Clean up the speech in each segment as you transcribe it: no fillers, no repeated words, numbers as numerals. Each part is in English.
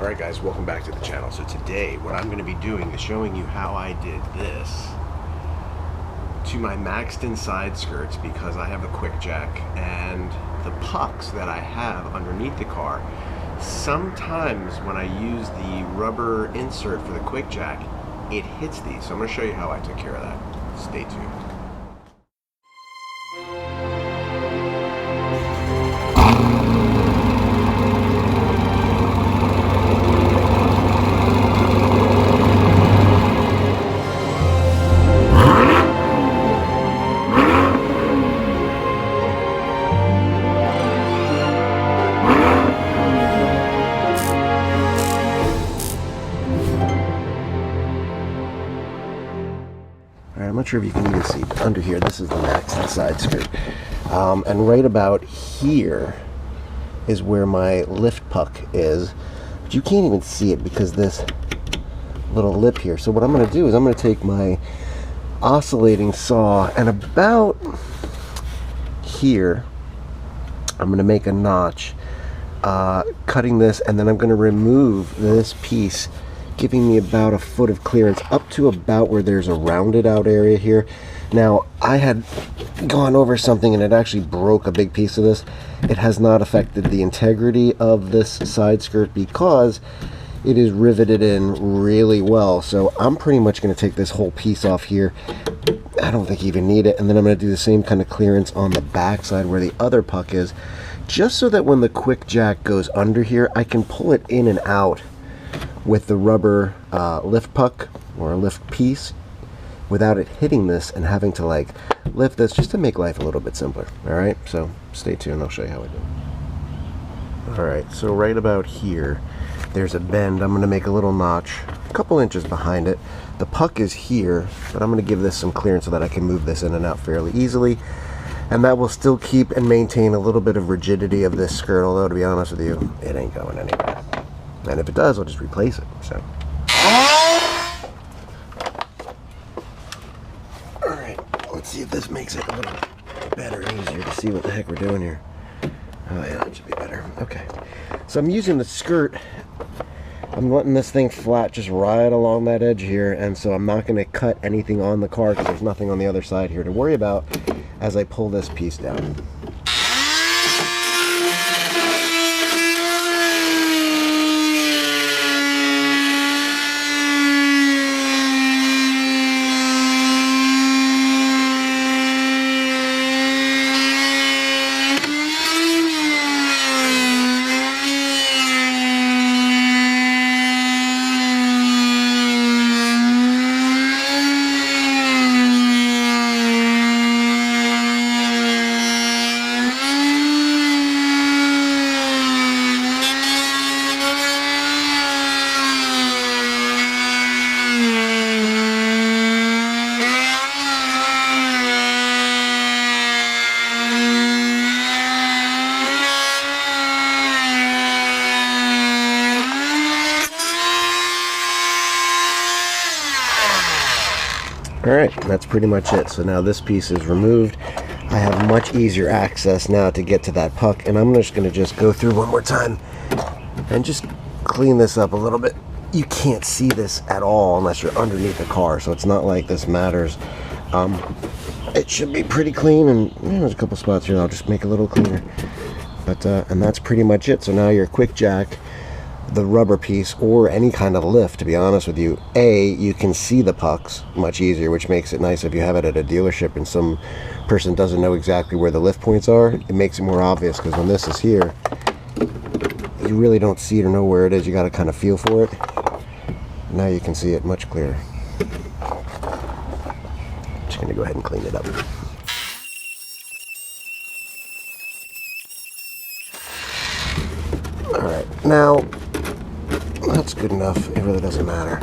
Alright guys, welcome back to the channel. So today what I'm going to be doing is showing you how I did this to my Maxton side skirts, because I have a quickjack and the pucks that I have underneath the car, sometimes when I use the rubber insert for the quickjack, it hits these. So I'm going to show you how I took care of that. Stay tuned. I'm not sure if you can even see, but under here, this is the Maxton side skirt. And right about here is where my lift puck is. But you can't even see it because this little lip here. So what I'm going to do is I'm going to take my oscillating saw and about here, I'm going to make a notch, cutting this, and then I'm going to remove this piece, giving me about a foot of clearance up to about where there's a rounded out area here. Now, I had gone over something and it actually broke a big piece of this. It has not affected the integrity of this side skirt because it is riveted in really well. So I'm pretty much going to take this whole piece off here. I don't think you even need it. And then I'm going to do the same kind of clearance on the back side where the other puck is, just so that when the quick jack goes under here, I can pull it in and out with the rubber lift puck or lift piece without it hitting this and having to like lift this, just to make life a little bit simpler. Alright, so stay tuned, I'll show you how I do it. Alright, so right about here there's a bend. I'm going to make a little notch a couple inches behind it. The puck is here, but I'm going to give this some clearance so that I can move this in and out fairly easily, and that will still keep and maintain a little bit of rigidity of this skirt, although to be honest with you, it ain't going anywhere. And if it does, I'll just replace it. So, alright, let's see if this makes it a little better and easier to see what the heck we're doing here. Oh yeah, that should be better. Okay, so I'm using the skirt. I'm letting this thing flat just right along that edge here, and so I'm not going to cut anything on the car because there's nothing on the other side here to worry about as I pull this piece down. Alright, that's pretty much it. So now this piece is removed. I have much easier access now to get to that puck, and I'm just going to go through one more time and just clean this up a little bit. You can't see this at all unless you're underneath the car, so it's not like this matters. It should be pretty clean, and there's a couple spots here I'll just make a little cleaner. But and that's pretty much it. So now your quick jack, the rubber piece, or any kind of lift, to be honest with you, you can see the pucks much easier, which makes it nice if you have it at a dealership and some person doesn't know exactly where the lift points are. It makes it more obvious, because when this is here, you really don't see it or know where it is. You got to kind of feel for it. Now you can see it much clearer. Just going to go ahead and clean it up. Alright, now that's good enough. It really doesn't matter.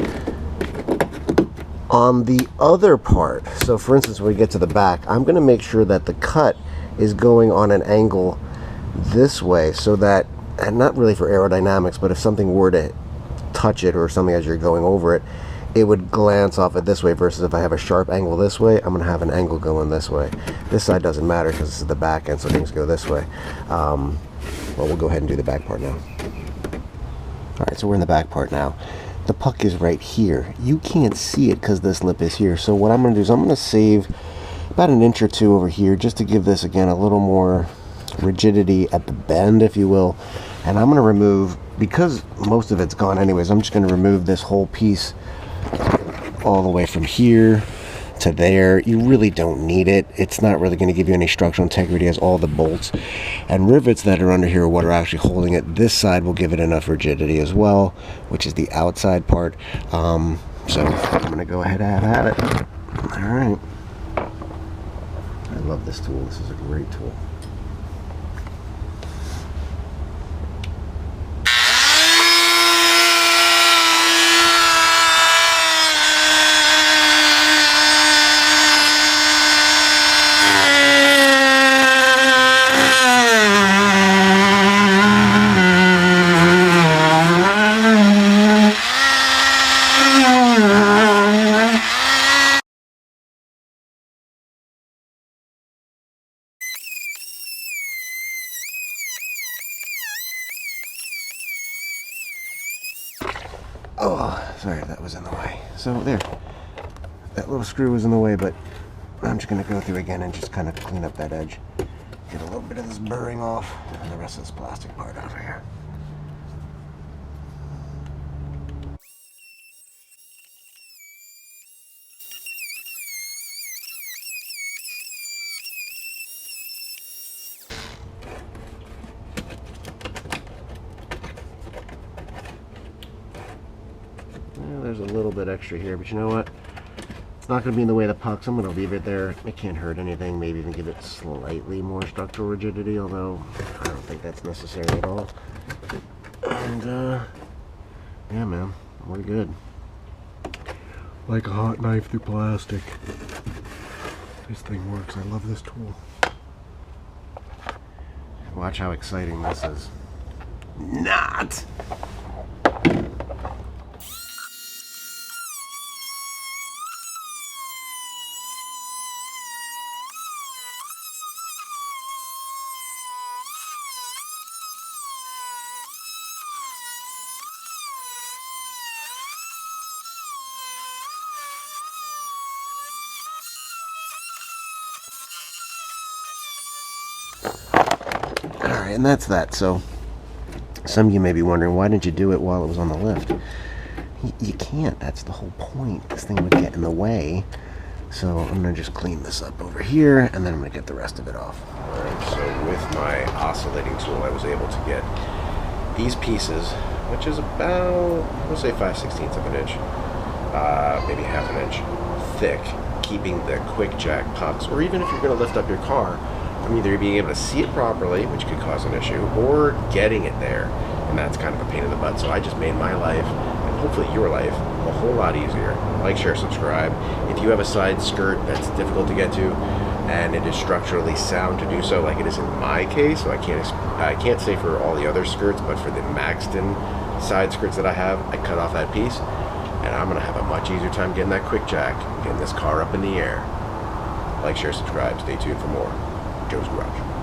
On the other part, so for instance when we get to the back, I'm going to make sure that the cut is going on an angle this way, so that, and not really for aerodynamics, but if something were to touch it or something as you're going over it, it would glance off it this way, versus if I have a sharp angle this way, I'm going to have an angle going this way. This side doesn't matter because this is the back end, so things go this way. Well, we'll go ahead and do the back part now. Alright, so we're in the back part now. The puck is right here. You can't see it because this lip is here. So what I'm going to do is I'm going to save about an inch or two over here just to give this, again, a little more rigidity at the bend, if you will. And I'm going to remove, because most of it's gone anyways, I'm just going to remove this whole piece all the way from here to there. You really don't need it. It's not really going to give you any structural integrity, as all the bolts and rivets that are under here are what are actually holding it. This side will give it enough rigidity as well, which is the outside part. So I'm going to go ahead and add it. All right. I love this tool. This is a great tool. Oh, sorry, that was in the way. So there, that little screw was in the way, but I'm just going to go through again and just kind of clean up that edge. Get a little bit of this burring off and the rest of this plastic part over here. There's a little bit extra here, but you know what? It's not going to be in the way of the pucks. I'm going to leave it there. It can't hurt anything. Maybe even give it slightly more structural rigidity, although I don't think that's necessary at all. And, yeah, man, we're good. Like a hot knife through plastic. This thing works. I love this tool. Watch how exciting this is. Not! Alright, and that's that. So, some of you may be wondering, why didn't you do it while it was on the lift? You can't. That's the whole point. This thing would get in the way. So, I'm going to just clean this up over here, and then I'm going to get the rest of it off. Alright, so with my oscillating tool, I was able to get these pieces, which is about, we'll say 5/16 of an inch, maybe half an inch thick, keeping the quickjack pucks, or even if you're going to lift up your car, from either being able to see it properly, which could cause an issue, or getting it there, and that's kind of a pain in the butt. So I just made my life, and hopefully your life, a whole lot easier. Like, share, subscribe. If you have a side skirt that's difficult to get to, and it is structurally sound to do so, like it is in my case, so I can't say for all the other skirts, but for the Maxton side skirts that I have, I cut off that piece, and I'm going to have a much easier time getting that quick jack, getting this car up in the air. Like, share, subscribe. Stay tuned for more. Joe's Garage.